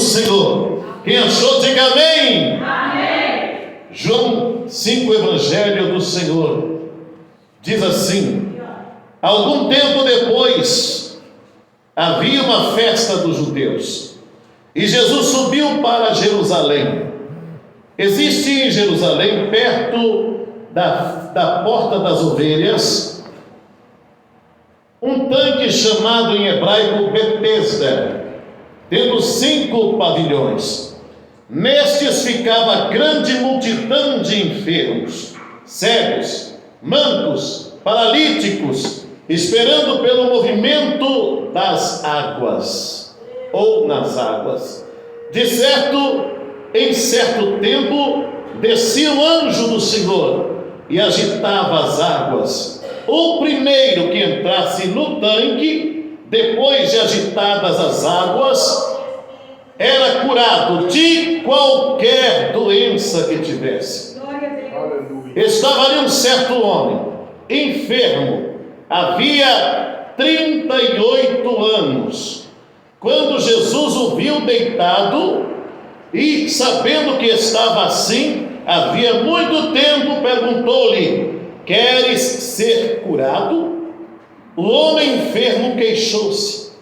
Senhor. Quem achou, diga amém. Amém. João 5, Evangelho do Senhor, diz assim: algum tempo depois, havia uma festa dos judeus, e Jesus subiu para Jerusalém. Existe em Jerusalém, perto da Porta das Ovelhas, um tanque chamado em hebraico Betesda, tendo 5 pavilhões. Nestes ficava grande multidão de enfermos, cegos, mancos, paralíticos, esperando pelo movimento das águas, ou nas águas. Em certo tempo, descia um anjo do Senhor e agitava as águas. O primeiro que entrasse no tanque, depois de agitadas as águas, era curado de qualquer doença que tivesse. Estava ali um certo homem, enfermo, havia 38 anos. Quando Jesus o viu deitado, e sabendo que estava assim, havia muito tempo, perguntou-lhe: queres ser curado? O homem enfermo queixou-se: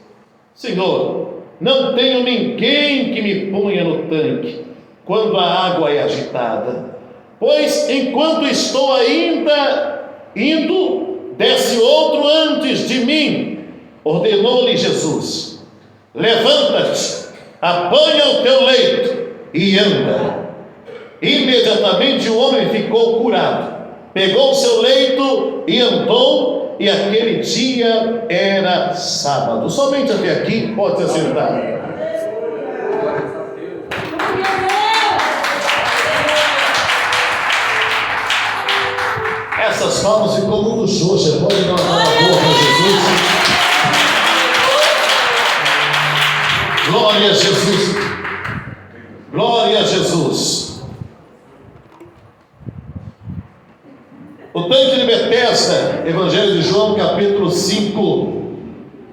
Senhor, não tenho ninguém que me ponha no tanque quando a água é agitada, pois enquanto estou ainda indo, desce outro antes de mim. Ordenou-lhe Jesus: levanta-te, apanha o teu leito e anda. Imediatamente o homem ficou curado, pegou o seu leito e andou, e aquele dia era sábado. Somente até aqui, pode se assentar. Essas palmas ficou muito xoxa. Pode dar uma palma boa para Jesus. Glória a Jesus. Glória a Jesus. O tanque de Betesda, Evangelho de João, capítulo 5,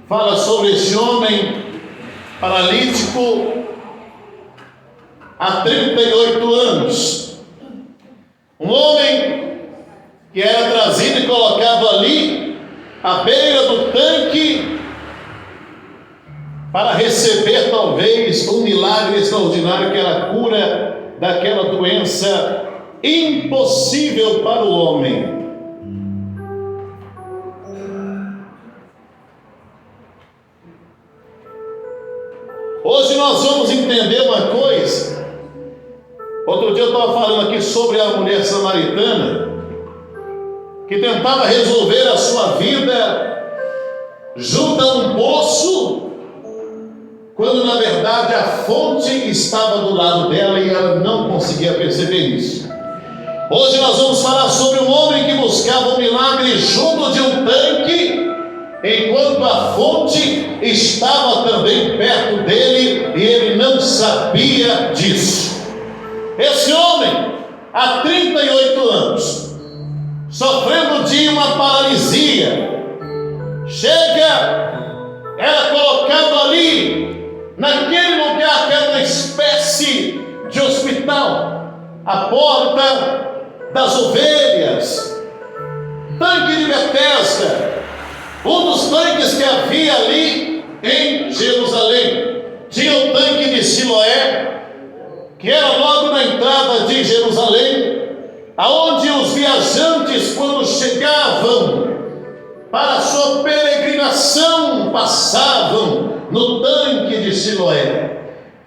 fala sobre esse homem paralítico há 38 anos. Um homem que era trazido e colocado ali, à beira do tanque, para receber talvez um milagre extraordinário, que era a cura daquela doença impossível para o homem. Hoje nós vamos entender uma coisa. Outro dia eu estava falando aqui sobre a mulher samaritana que tentava resolver a sua vida junto a um poço, quando na verdade a fonte estava do lado dela e ela não conseguia perceber isso. Hoje nós vamos falar sobre um homem que buscava um milagre junto de um tanque, enquanto a fonte estava também perto dele e ele não sabia disso. Esse homem, há 38 anos, sofrendo de uma paralisia, era colocado ali, naquele lugar que era uma espécie de hospital, a Porta das Ovelhas, tanque de Betesda, um dos tanques que havia ali em Jerusalém. Tinha o tanque de Siloé, que era logo na entrada de Jerusalém, aonde os viajantes, quando chegavam para a sua peregrinação, passavam no tanque de Siloé.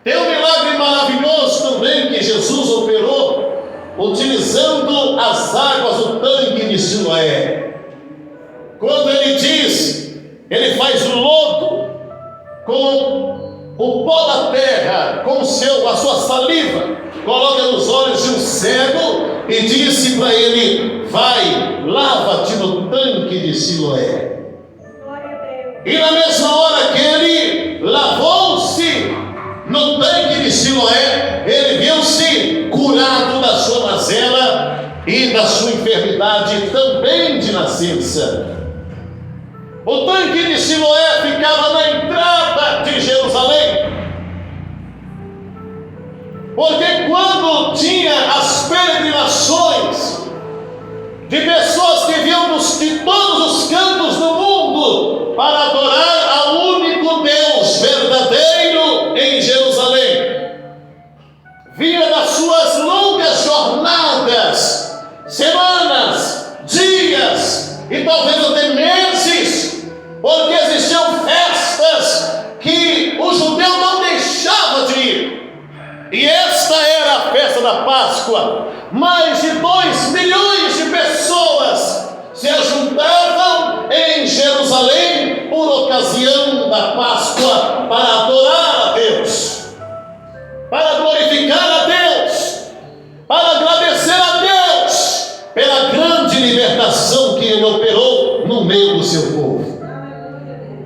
Tem um milagre maravilhoso também que Jesus operou, utilizando as águas do tanque de Siloé. Quando ele diz, ele faz lodo com o pó da terra, com a sua saliva, coloca nos olhos de um cego e disse para ele: vai, lava-te no tanque de Siloé. E na mesma hora que ele lavou-se no tanque de Siloé, ele viu-se curado da sua mazela e da sua enfermidade também de nascença. O tanque de Siloé ficava na entrada de Jerusalém. tinha as peregrinações de pessoas que vinham de todos os cantos do mundo para adorar ao único Deus verdadeiro em Jerusalém. Vinha das suas longas jornadas, semanas, dias e talvez até meses, porque existiam festas que o judeu não deixava de ir. E esta era a festa da Páscoa. Mais de 2 milhões de pessoas se ajuntavam em Jerusalém por ocasião da Páscoa para adorar a Deus, para glorificar a Deus, para agradecer a Deus pela grande libertação que Ele operou no meio do seu povo.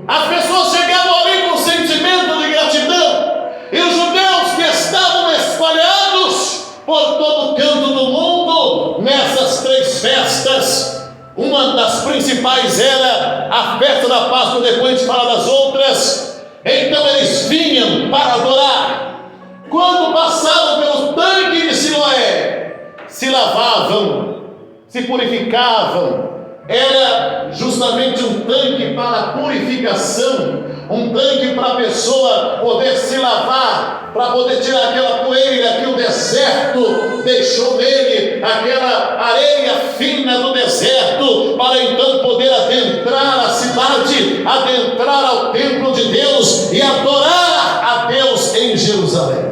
As pessoas chegavam ali com sentimento de gratidão, e os judeus que estavam espalhados por todo canto do mundo nessas 3 festas. Uma das principais era a festa da Páscoa, depois de falar das outras. Então eles vinham para adorar. Quando passavam pelo tanque de Siloé, se lavavam, se purificavam. Era justamente um tanque para purificação, um tanque para a pessoa poder se lavar, para poder tirar aquela poeira que o deserto deixou nele, aquela areia fina do deserto, para então poder adentrar a cidade, adentrar ao templo de Deus e adorar a Deus em Jerusalém.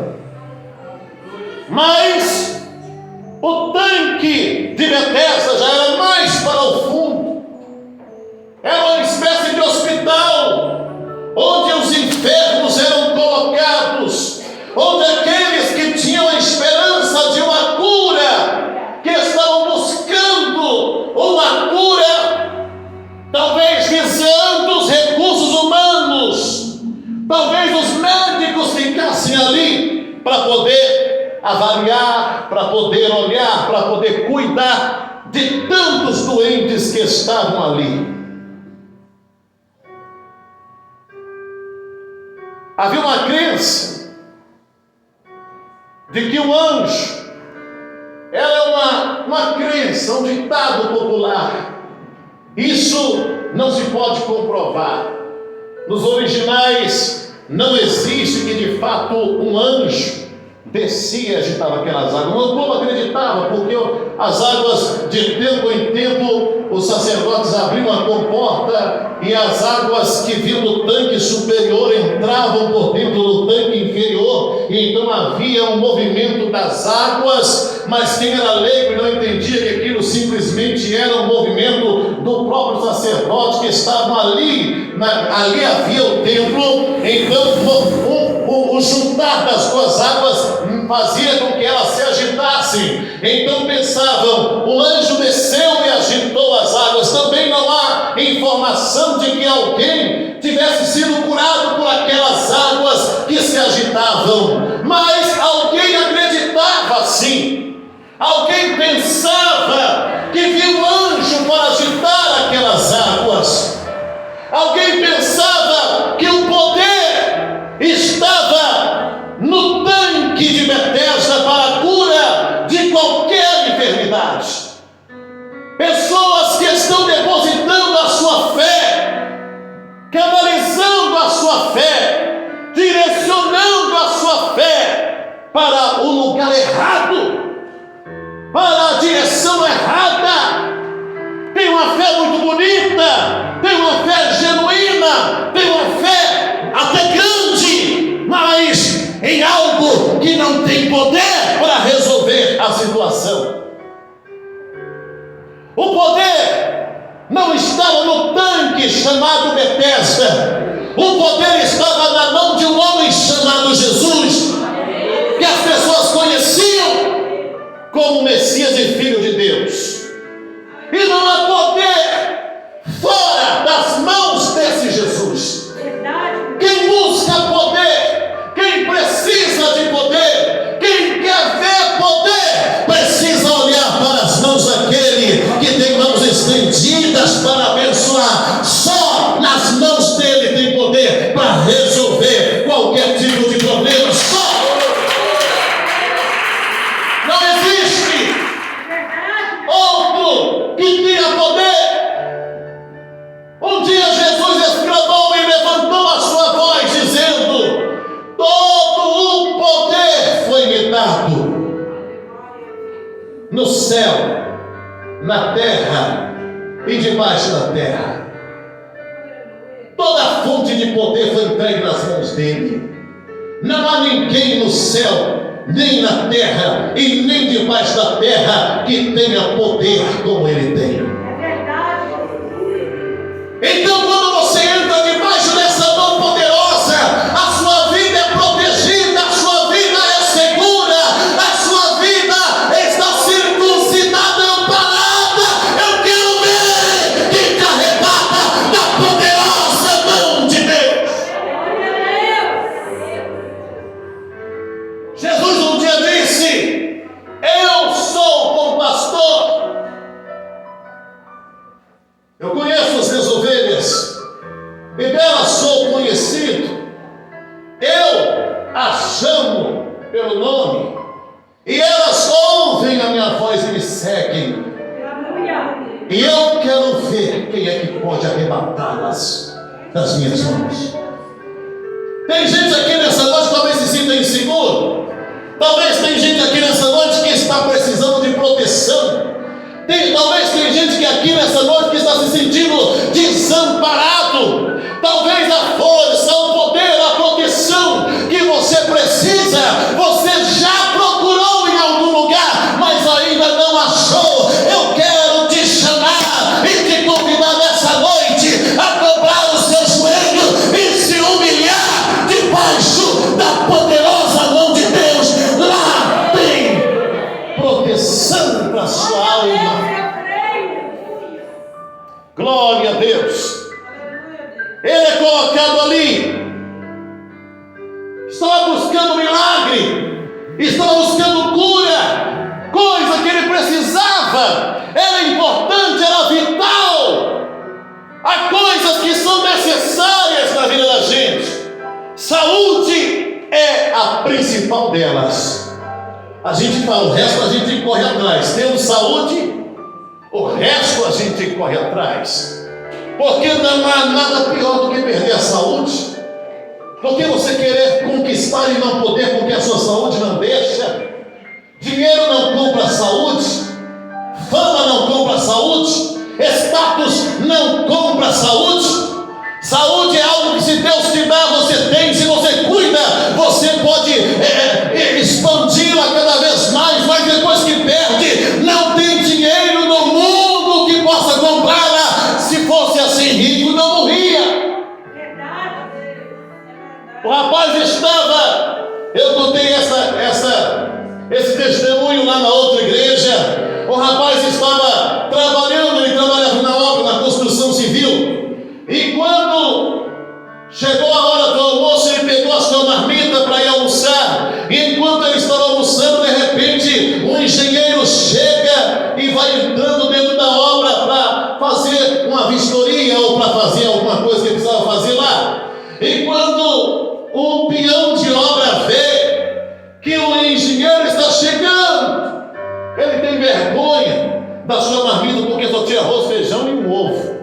Mas o tanque de Betesda já era mais para o fundo. Era uma espécie de hospital, onde os enfermos eram colocados, onde aqueles que tinham a esperança de uma cura, que estavam buscando uma cura, talvez visando os recursos humanos, talvez os médicos ficassem ali para poder avaliar, para poder olhar, para poder cuidar de tantos doentes que estavam ali. Havia uma crença de que o anjo era uma crença, um ditado popular. Isso não se pode comprovar. Nos originais não existe que de fato um anjo descia e agitava aquelas águas. O povo acreditava, porque as águas, de tempo em tempo, os sacerdotes abriam a comporta e as águas que vinham do tanque superior entravam por dentro do tanque inferior, e então havia um movimento das águas, mas quem era leigo e não entendia que aquilo simplesmente era um movimento do próprio sacerdote que estavam ali. Ali havia o templo, então o juntar das duas águas fazia com que elas se agitassem. Então pensavam, o anjo desceu e agitou as águas. Também não há informação de que alguém tivesse sido curado por aquelas águas que se agitavam, mas alguém acreditava assim. Alguém pensava que viu um anjo para agitar aquelas águas. Alguém pensava que o poder estava no tanque de Betesda para a cura de qualquer enfermidade. Pessoas que estão depositando a sua fé, canalizando a sua fé, direcionando a sua fé para o lugar errado, para a direção errada. Tem uma fé muito bonita, tem uma fé genuína, tem uma fé até grande, mas em algo que não tem poder para resolver a situação. O poder não estava no tanque chamado Betesda, o poder estava na mão de um homem chamado Jesus, que as pessoas conheciam como Messias e Filho de Deus. E não há poder fora das mãos desse Jesus. Quem busca poder, quem precisa de poder, quem quer ver poder, precisa olhar para as mãos daquele que tem mãos estendidas para abençoar. Só nas mãos dele tem poder para resolver qualquer tipo céu, na terra e debaixo da terra. Toda a fonte de poder foi entregue nas mãos dele. Não há ninguém no céu, nem na terra e nem debaixo da terra que tenha poder como ele tem. Então, quando você entra debaixo dessa mão poderosa, a sua vida é protegida, a sua vida é segura, a sua vida está circuncidada, amparada. Eu quero ver quem está arrebata da poderosa mão de Deus. Jesus um dia disse: eu sou o bom pastor. Eu conheço as minhas ovelhas, e delas sou conhecido. Eu as chamo pelo nome, e elas ouvem a minha voz e me seguem. E eu quero ver quem é que pode arrebatá-las das minhas mãos. Tem gente aqui nessa noite que talvez se sinta inseguro. Talvez tem gente aqui nessa noite que está precisando de proteção. Talvez tem gente que aqui nessa noite que está se sentindo desamparado. Talvez a força, o poder, a proteção que você precisa, você já procurou em algum lugar, mas ainda não achou. Eu quero te chamar e te convidar nessa noite a dobrar os seus joelhos e se humilhar debaixo da poderosa mão de Deus. Lá tem proteção para a sua alma. Glória a Deus. Ele é colocado ali. Estava buscando milagre, estava buscando cura, coisa que ele precisava. Era importante, era vital. Há coisas que são necessárias na vida da gente. Saúde é a principal delas. A gente fala, o resto a gente corre atrás. Temos saúde, o resto a gente corre atrás. Porque não há nada pior do que perder a saúde. Porque você querer conquistar e não poder, porque a sua saúde não deixa. Dinheiro não compra saúde. Fama não compra saúde. Status não compra saúde. Saúde é algo que, se Deus te dá, você tem. Se você cuida, você pode expandi-la cada vez mais. Mas depois que perde, não tem dinheiro no mundo que possa comprá-la. Se fosse assim rico, não morria. O rapaz estava, eu contei esse testemunho lá na outra igreja. O rapaz estava trabalhando, ele trabalhava na obra, na construção civil. E quando chegou a hora do almoço, ele pegou a sua marmita para ir almoçar. E enquanto ele estava almoçando, de repente, um engenheiro chega e vai entrando dentro da obra para fazer uma vistoria ou para fazer alguma coisa que precisava fazer lá. E quando o peão de obra vê que o engenheiro está chegando, ele tem vergonha da sua marmita, porque só tinha arroz, feijão e um ovo.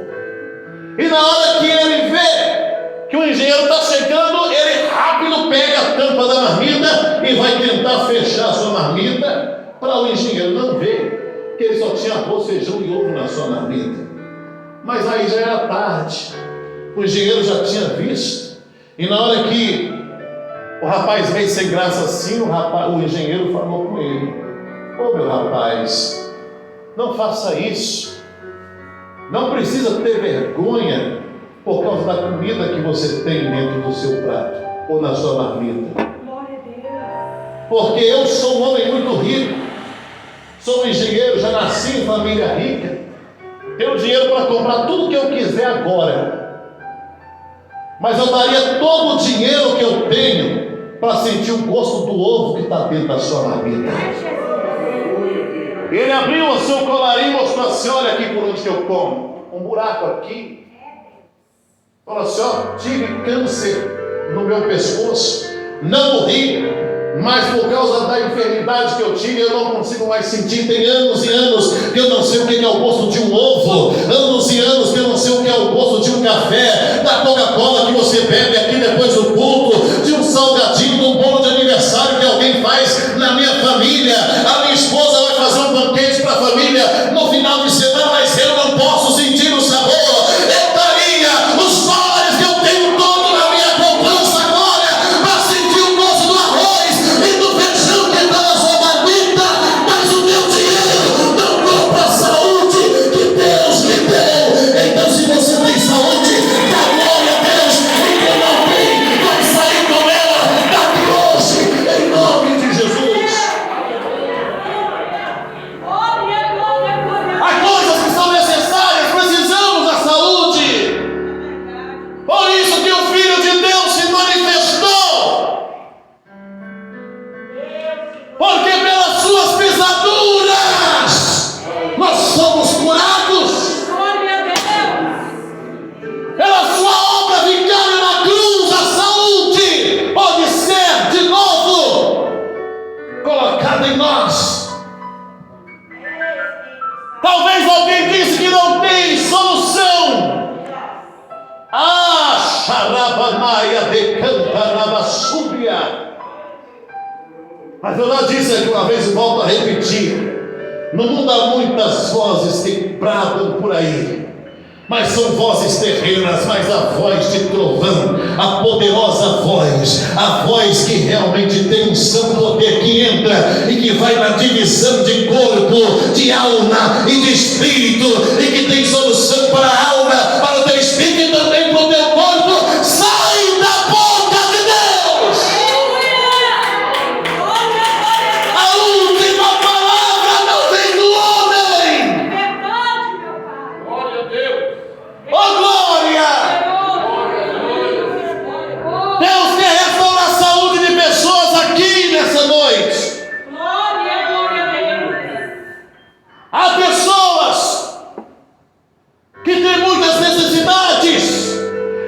E na hora que ele vê que o engenheiro está chegando, ele rápido pega a tampa da marmita e vai tentar fechar a sua marmita para o engenheiro não ver que ele só tinha arroz, feijão e ovo na sua marmita. Mas aí já era tarde, o engenheiro já tinha visto. E na hora que o rapaz veio sem graça assim, o engenheiro falou com ele: ô meu rapaz, não faça isso. Não precisa ter vergonha por causa da comida que você tem dentro do seu prato ou na sua marmita. Porque eu sou um homem muito rico, sou um engenheiro, já nasci em família rica, tenho dinheiro para comprar tudo que eu quiser agora, mas eu daria todo o dinheiro que eu tenho para sentir o gosto do ovo que está dentro da sua marmita. Ele abriu o seu colarinho e mostrou assim: olha aqui por onde que eu como, um buraco aqui. Falou assim: ó, tive câncer no meu pescoço, não morri, mas por causa da enfermidade que eu tive, eu não consigo mais sentir. Tem anos e anos que eu não sei o que é o gosto de um ovo, anos e anos que eu não sei o que é o gosto de um café, da Coca-Cola que você bebe aqui depois do culto, de um salgadinho, de um bolo de aniversário que alguém faz na minha família. A minha esposa vai fazer um banquete para porque pelas suas pisaduras nós somos curados. Glória a Deus. Pela sua obra vicária na cruz, a saúde pode ser de novo colocada em nós. Talvez alguém disse que não tem solução. Xarabanaia de Cantarabasúbia. Mas eu já disse aqui uma vez e volto a repetir: no mundo há muitas vozes que bradam por aí, mas são vozes terrenas, mas a voz de trovão, a poderosa voz, a voz que realmente tem um santo poder que entra e que vai na divisão de corpo, de alma e de espírito, e que tem solução para a alma, para o teu espírito e também para o teu corpo. Sai da boca de Deus! A última palavra não vem do homem. Verdade, meu Pai. Glória a Deus. Oh glória! Deus quer restaurar a saúde de pessoas aqui nessa noite. Glória, glória a Deus. Há pessoas que têm muitas necessidades.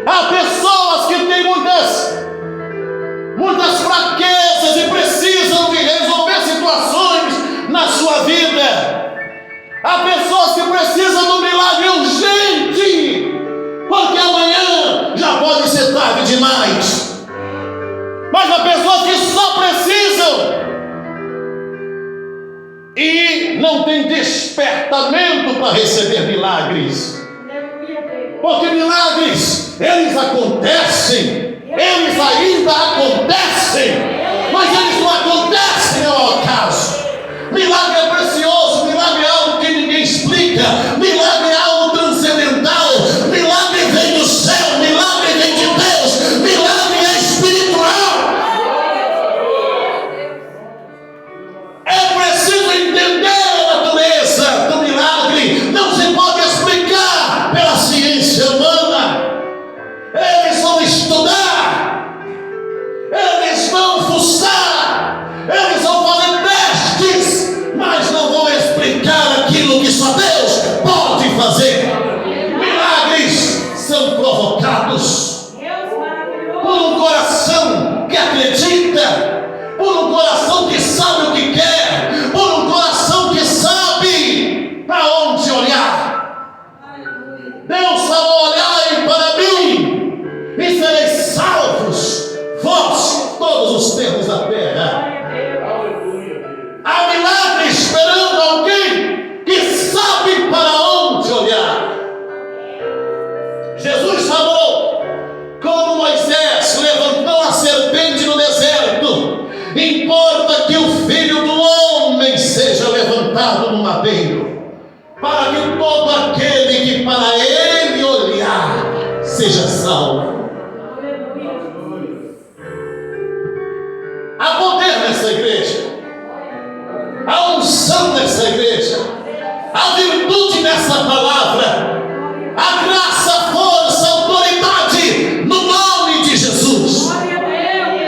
Há pessoas que têm muitas fraquezas e precisam de resolver situações na sua vida. Há pessoas que precisam de um milagre urgente, porque amanhã já pode ser tarde demais. Mas há pessoas que só precisam e não têm despertamento para receber milagres. Aleluia, Deus. Porque milagres, eles acontecem, eles ainda acontecem, mas eles não acontecem ao acaso. Milagre é precioso, milagre é algo que ninguém explica, milagre é algo transcendental, milagre vem do céu, milagre vem de Deus, milagre é espiritual. É preciso entender a natureza do milagre, não se pode explicar pela ciência humana. Eles vão estudar, eles vão fuçar, eles vão fazer testes, mas não vão explicar aquilo que só Deus pode fazer. Milagres são provocados Deus por maravilhoso. um coração que acredita, por um coração que sabe o que quer, por um coração que sabe para onde olhar. Deus falou: olhai para mim e sereis salvos, vós, todos os tempos da terra. Há milagre esperando alguém que sabe para onde olhar. Jesus falou, como Moisés levantou a serpente no deserto: importa que o Filho do Homem seja levantado no madeiro, para que todo aquele que para ele olhar seja salvo. Há poder nessa igreja, há unção nessa igreja, há virtude nessa palavra, há graça, força, autoridade no nome de Jesus.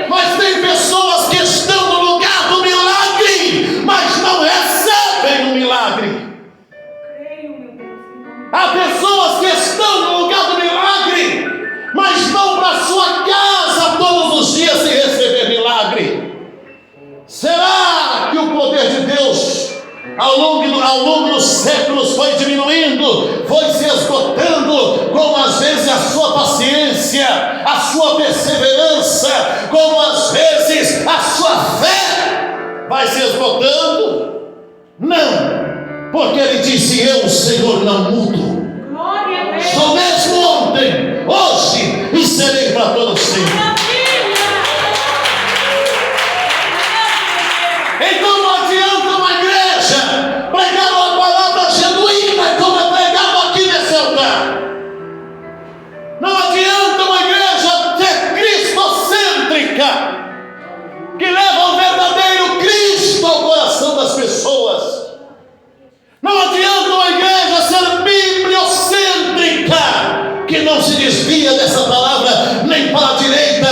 Mas tem pessoas que estão no lugar do milagre, mas não recebem o milagre. Há pessoas que estão no lugar do milagre, mas vão para sua casa todos os dias sem receber milagre. Será que o poder de Deus ao longo dos séculos foi diminuindo, foi se esgotando, como às vezes a sua paciência, a sua perseverança, como às vezes a sua fé vai se esgotando? Não, porque ele disse: eu, Senhor, não mudo. Sou mesmo ontem, hoje e serei para todo sempre. Então não adianta uma igreja pregar uma palavra genuína como é pregado aqui nesse altar. Não adianta uma igreja ser cristocêntrica, que leva o verdadeiro Cristo ao coração das pessoas. Não adianta uma igreja ser bibliocêntrica, que não se desvia dessa palavra nem para a direita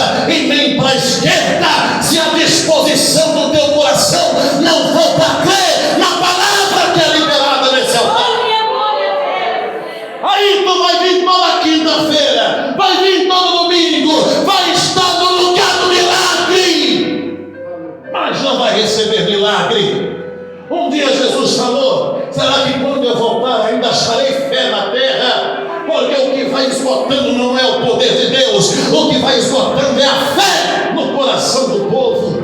voltar, ainda acharei fé na terra, porque o que vai esgotando não é o poder de Deus, o que vai esgotando é a fé no coração do povo.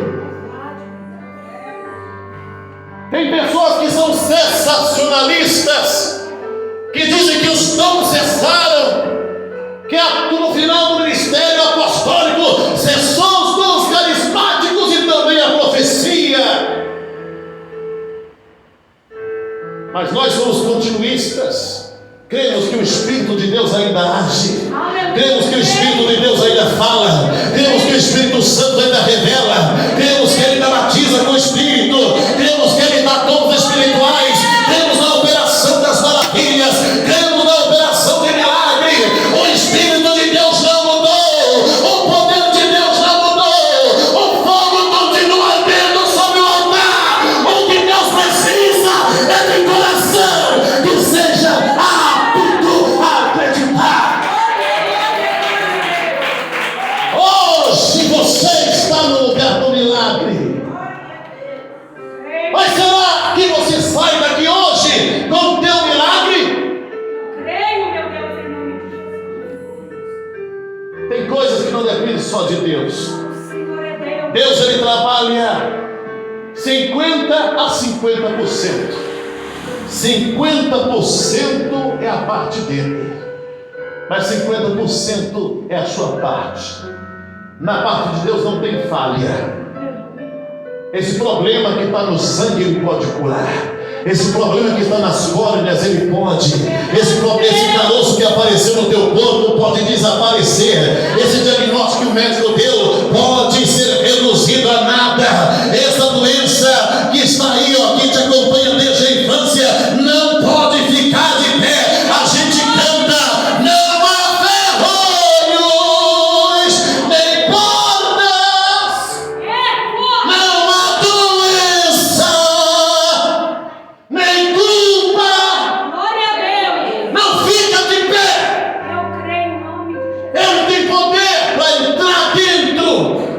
Tem pessoas que são sensacionalistas, que dizem que os dons cessaram, que no final do ministério apostólico cessou os dons carismáticos e também a profecia. Mas nós somos continuistas, cremos que o Espírito de Deus ainda age, cremos que o Espírito de Deus ainda fala, cremos que o Espírito Santo ainda revela, cremos que Ele ainda batiza com o Espírito, cremos que Ele dá dons espirituais, cremos na operação das maravilhas, cremos na operação de milagre. O Espírito de Deus não mudou, o poder de Deus não mudou, o fogo continua ardendo sobre o altar. O que Deus precisa é de coração que seja apto a acreditar. Hoje você está no lugar do milagre. Mas será que você sai daqui hoje com o teu milagre? Creio, meu Deus, em nome de Jesus. Tem coisas que não dependem só de Deus. O Senhor é Deus. Deus, Ele trabalha 50 a 50%. 50% é a parte dele, mas 50% é a sua parte. Na parte de Deus não tem falha. Esse problema que está no sangue, Ele pode curar. Esse problema que está nas córneas, Ele pode. Esse caroço que apareceu no teu corpo pode desaparecer. Esse diagnóstico que o médico deu pode ser reduzido a nada. Essa doença que está aí, ó, que te acompanha desde a infância, não pode ficar de pé. A gente canta: não há ferrolhos, nem portas, não há doença, nem culpa. Glória a Deus. Não fica de pé. Eu creio em nome de Jesus. Ele tem poder para entrar dentro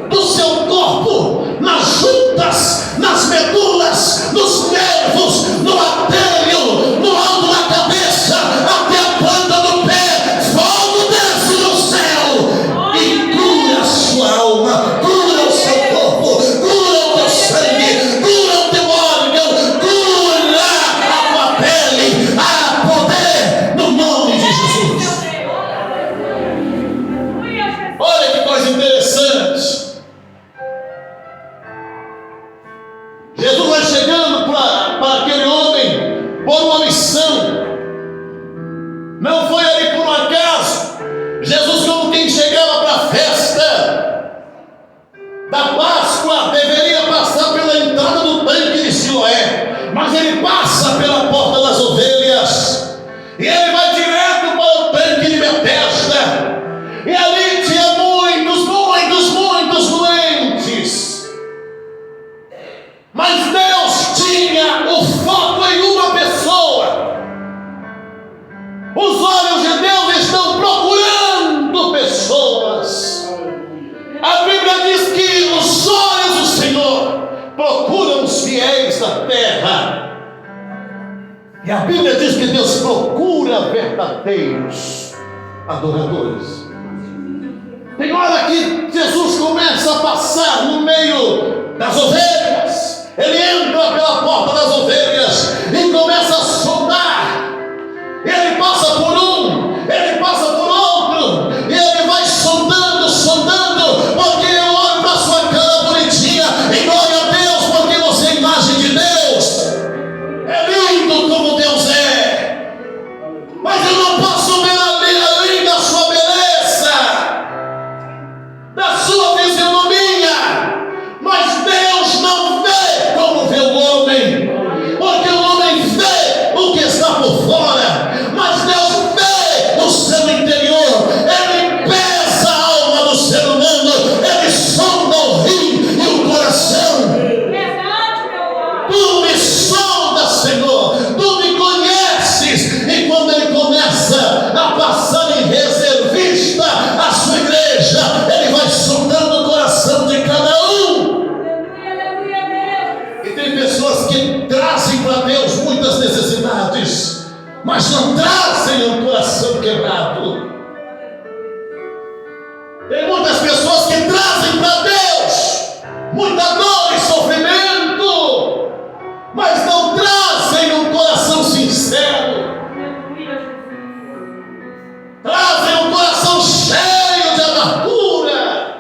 do seu corpo, nas juntas, nas medulas, nos nervos, no artério, no alto da cabeça, até a planta do pé. Fogo desce do céu e cura a sua alma, cura o seu corpo, cura o teu sangue, cura o teu órgão, cura a tua pele. Há poder no nome de Jesus. Aleluia, Jesus. Olha que coisa interessante. Jesus vai chegando para aquele homem por uma missão. Não foi ali por um acaso. Jesus, como quem chegava para a festa da Páscoa, deveria passar pela entrada do tanque de Siloé, mas ele passa pela porta das ovelhas e ele vai direto para o tanque de Betesda. E ali tinha muitos doentes. Mas Deus tinha o foco em uma pessoa. Os olhos de Deus estão procurando pessoas. A Bíblia diz que os olhos do Senhor procuram os fiéis da terra. E a Bíblia diz que Deus procura verdadeiros adoradores. Tem hora que Jesus começa a passar no meio das ovelhas. Ele entra pela porta das ovelhas e começa a sondar. Ele passa por um, ele passa por outro, e ele vai sondando, porque eu olho para a sua cara bonitinha, e glória a Deus, porque você é a imagem de Deus. É lindo como Deus é, mas eu não posso ver além da sua beleza, da sua fisionomia. Mas Deus mas não trazem um coração quebrado. Tem muitas pessoas que trazem para Deus muita dor e sofrimento, mas não trazem um coração sincero. Trazem um coração cheio de amargura,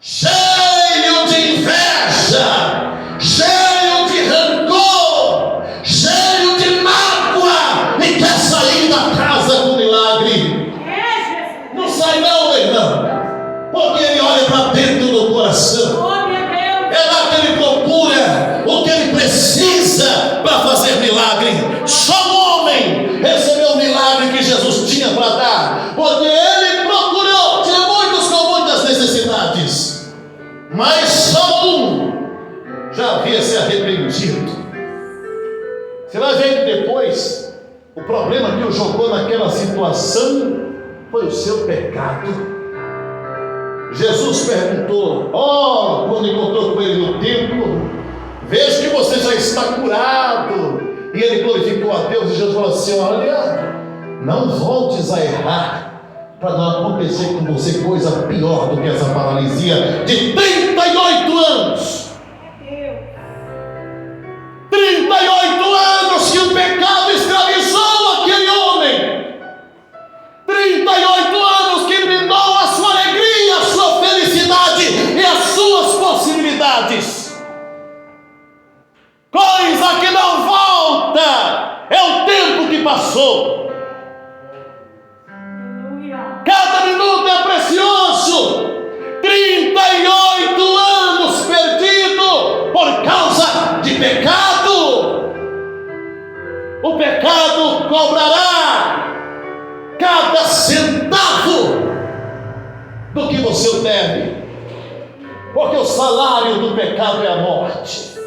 cheio de inveja, cheio de rancor, cheio de mágoa, e quer sair da casa com milagre. Não sai não, meu irmão, porque ele olha para dentro do coração. É lá que ele procura o que ele precisa para fazer milagre. Só um homem recebeu o milagre que Jesus tinha para dar, porque ele procurou. Tinha muitos com muitas necessidades, mas só um já havia se arrependido. Você vai ver que depois o problema que o jogou naquela situação foi o seu pecado. Jesus perguntou, quando encontrou com ele no templo: vejo que você já está curado. E ele glorificou a Deus, e Jesus falou assim: olha, não voltes a errar, para não acontecer com você coisa pior do que essa paralisia de 38 anos. 38 anos que o pecado escravizou aquele homem. 38 anos que minou a sua alegria, a sua felicidade e as suas possibilidades. Coisa que não volta, é o tempo que passou. Cada minuto é precioso. 38 anos perdido por causa de pecado. O pecado cobrará cada centavo do que você deve, porque o salário do pecado é a morte.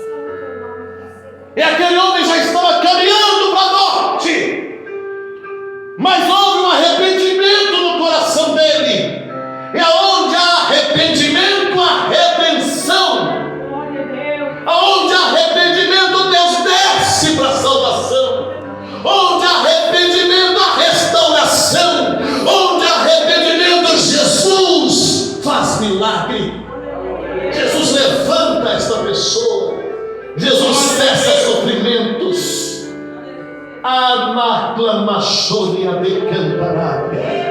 E aquele homem já estava caminhando para a morte, mas houve um arrependimento no coração dele, e aonde há arrependimento, há redenção. Aonde há arrependimento, Deus desce para a salvação. Onde há arrependimento, há restauração. Onde há arrependimento, Jesus faz milagre. Jesus levanta esta pessoa. Jesus cessa sofrimentos. Anaclamachoria de cantarábia.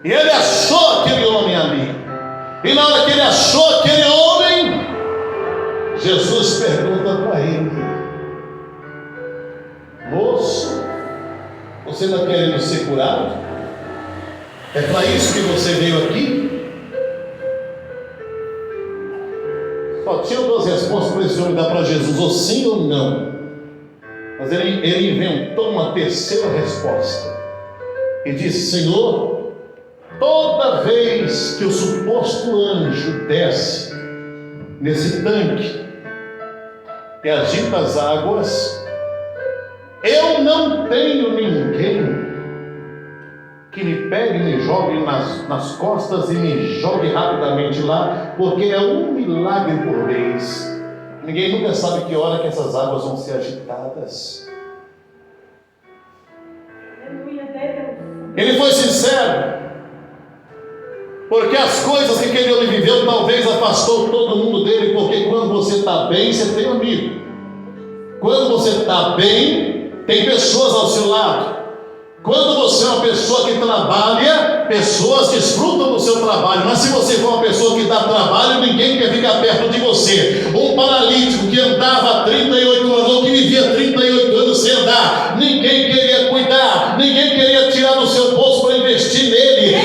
E ele achou aquele homem ali. E na hora que ele achou aquele homem, Jesus pergunta para ele: moço, você está querendo ser curado? É para isso que você veio aqui? Só tinha duas respostas para esse homem dar para Jesus: ou sim ou não. Mas ele inventou uma terceira resposta e disse: Senhor, toda vez que o suposto anjo desce nesse tanque e agita as águas, eu não tenho ninguém que me pegue, me jogue nas costas e me jogue rapidamente lá, porque é um milagre por vez. Ninguém nunca sabe que hora que essas águas vão ser agitadas. Ele foi sincero, porque as coisas que aquele homem viveu talvez afastou todo mundo dele, porque quando você está bem, você tem amigo. Quando você está bem, tem pessoas ao seu lado. Quando você é uma pessoa que trabalha, pessoas desfrutam do seu trabalho. Mas se você for uma pessoa que dá trabalho, ninguém quer ficar perto de você. Um paralítico que andava há 38 anos, ou que vivia 38 anos sem andar, ninguém queria cuidar, ninguém queria tirar do seu bolso para investir nele,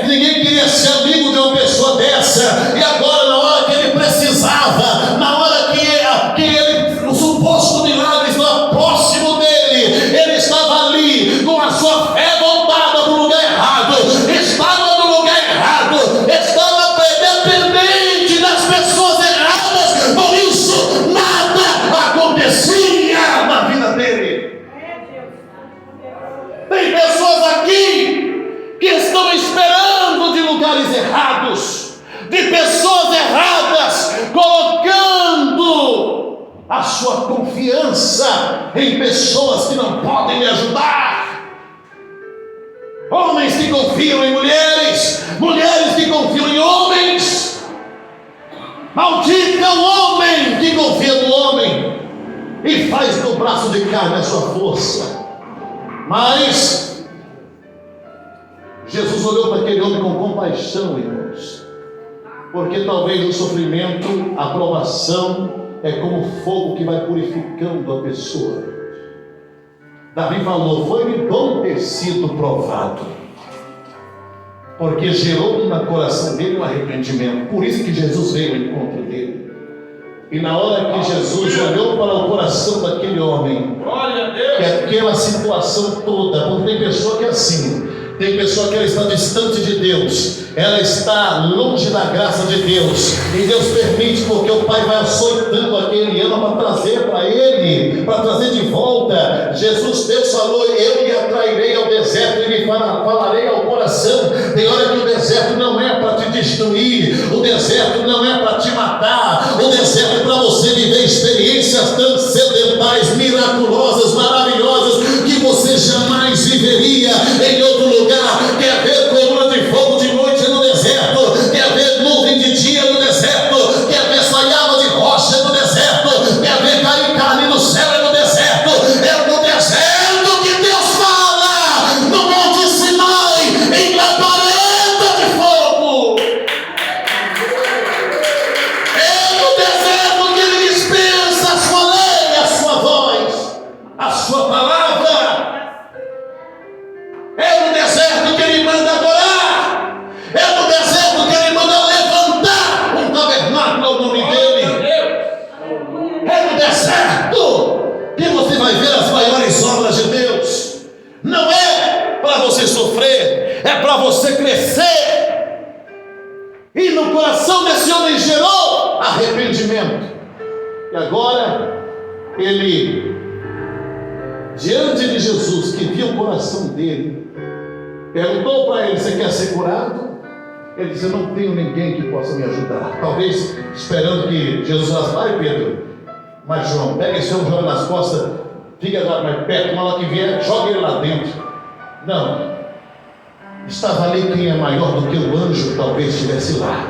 ninguém queria ser amigo de uma pessoa dessa. E agora, na hora que ele precisava, na hora que ele, o suposto milagre estava próximo dele, ele estava ali com a sua fé voltada para o lugar errado, estava no lugar errado, estava dependente das pessoas erradas. Por isso nada confiança em pessoas que não podem me ajudar. Homens que confiam em mulheres, mulheres que confiam em homens. Maldito é o homem que confia no homem e faz do braço de carne a sua força. Mas Jesus olhou para aquele homem com compaixão, irmãos, porque talvez o sofrimento, a provação, é como fogo que vai purificando a pessoa. Davi falou: foi-me bom ter sido provado, porque gerou no coração dele um arrependimento. Por isso que Jesus veio ao encontro dele. E na hora que Jesus olhou para o coração daquele homem, que aquela situação toda, porque tem pessoa que é assim, tem pessoa que ela está distante de Deus, ela está longe da graça de Deus, e Deus permite, porque o Pai vai açoitando aquele ama para trazer para ele, para trazer de volta. Deus falou: eu lhe atrairei ao deserto e lhe falarei ao coração. Tem hora que o deserto não é para te destruir, o deserto não é para te matar, o deserto é para você viver experiências transcendentais, miraculosas, maravilhosas, que você jamais viveria em outro lugar. Quer ver coluna de fogo de noite no deserto? Quer ver nuvem de dia no deserto? Quer ver saiava de rocha no deserto? Quer ver cair carne no céu? É no deserto. É no deserto que Deus fala, no Monte Sinai, em labareda de fogo. É no deserto que Ele dispensa a sua lei, a sua voz, a sua palavra. É no deserto que Ele manda adorar. É no deserto que Ele manda levantar um tabernáculo ao nome dEle. É no deserto que você vai ver as maiores obras de Deus. Não é para você sofrer, é para você crescer. E no coração desse homem gerou arrependimento. E agora ele, diante de Jesus, que viu o coração dele, perguntou para ele: você quer ser curado? Ele disse: eu não tenho ninguém que possa me ajudar. Talvez esperando que Jesus falasse: vai Pedro, mas João, pega esse homem, joga nas costas, fica agora mais perto, uma hora que vier, joga ele lá dentro. Não, estava ali quem é maior do que o anjo, talvez estivesse lá.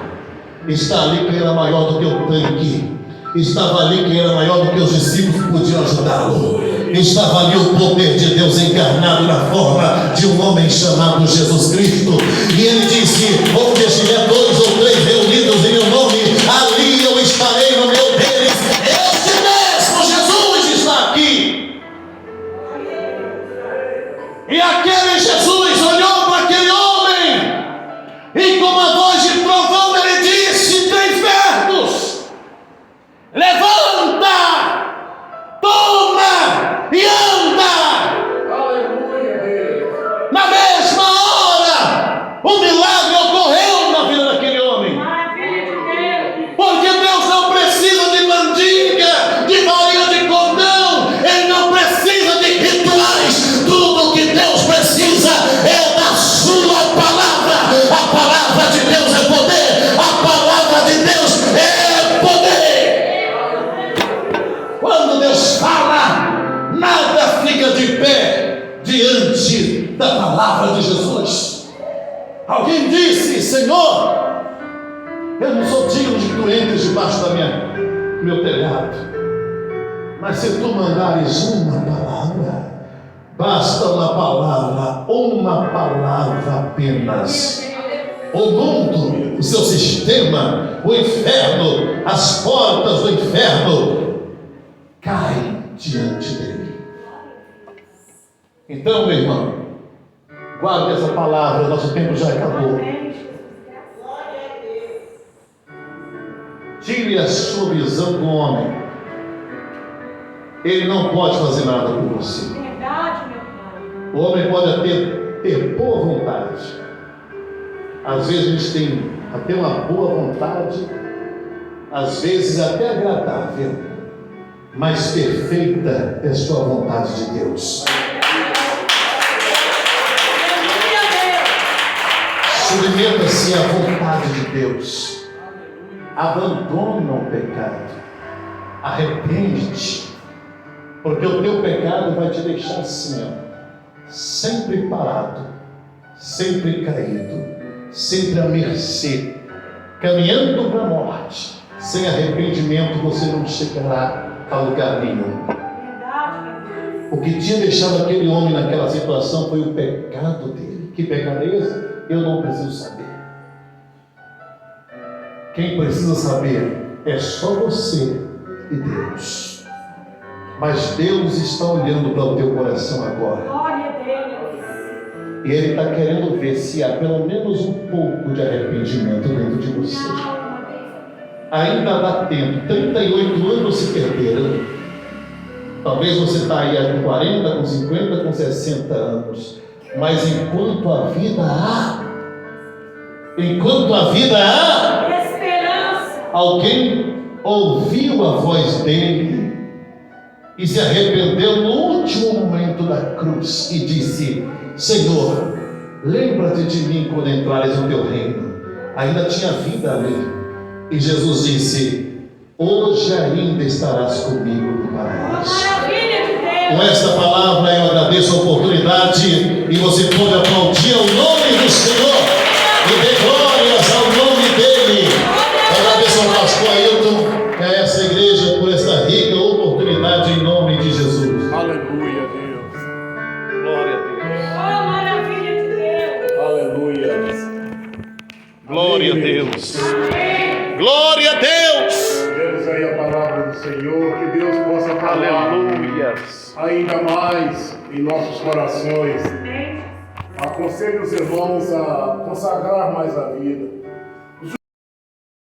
Está ali quem era maior do que o tanque. Estava ali quem era maior do que os discípulos que podiam ajudá-lo. Estava ali o poder de Deus encarnado na forma de um homem chamado Jesus Cristo. E ele disse: onde estiver 2 ou 3 reunidos em meu nome, ali eu estarei no meio deles. Este mesmo Jesus está aqui. E aquele Jesus olhou para aquele homem e com uma voz de trovão ele disse 3 verbos: levanta, toma e anda. Aleluia. Na mesma hora, um milagre ocorreu na vida daquele homem. Porque Deus não precisa de mandinga, de varinha de cordão. Ele não precisa de rituais. Tudo que Deus precisa é da sua palavra. A palavra de Deus é poder. A palavra de Deus é poder. Quando Deus fala, nada fica de pé diante da palavra de Jesus. Alguém disse: Senhor, eu não sou digno de que tu entres debaixo da meu telhado, mas se tu mandares uma palavra, basta uma palavra apenas. O mundo, o seu sistema, o inferno, as portas do inferno caem diante dele. Então, meu irmão, guarde essa palavra, nosso tempo já acabou. Tire a sua visão do homem. Ele não pode fazer nada por você. Verdade, meu Pai. O homem pode até ter boa vontade. Às vezes a gente tem até uma boa vontade, às vezes até agradável, mas perfeita é a sua vontade de Deus. Submeta-se à vontade de Deus. Abandona o pecado. Arrepende-te. Porque o teu pecado vai te deixar assim, ó, sempre parado, sempre caído, sempre à mercê, caminhando para a morte. Sem arrependimento você não chegará a lugar nenhum. O que tinha deixado aquele homem naquela situação foi o pecado dele. Que pecado é esse? Eu não preciso saber. Quem precisa saber é só você e Deus. Mas Deus está olhando para o teu coração agora. Glória a Deus. E Ele está querendo ver se há pelo menos um pouco de arrependimento dentro de você. Ainda dá tempo. 38 anos se perderam. Talvez você está aí com 40, com 50, com 60 anos. Mas enquanto a vida há, Esperança. alguém ouviu a voz dele e se arrependeu no último momento da cruz e disse: Senhor, lembra-te de mim quando entrares no teu reino. Ainda tinha vida ali. E Jesus disse: hoje ainda estarás comigo no paraíso. Maravilha de Deus. Com esta palavra eu agradeço a oportunidade e você pode aplaudir ao nome do Senhor e dê glórias ao nome dele. Agradeço ao pastor Ailton, a essa igreja, por esta rica oportunidade em nome de Jesus. Aleluia, Deus. Glória a Deus. Oh, maravilha de Deus. Aleluia. Glória a Amém. Deus. Amém. Glória a Deus. Temos aí a palavra do Senhor, que Deus possa falar Aleluia. ainda mais em nossos corações. Amém. Aconselho os irmãos a consagrar mais a vida.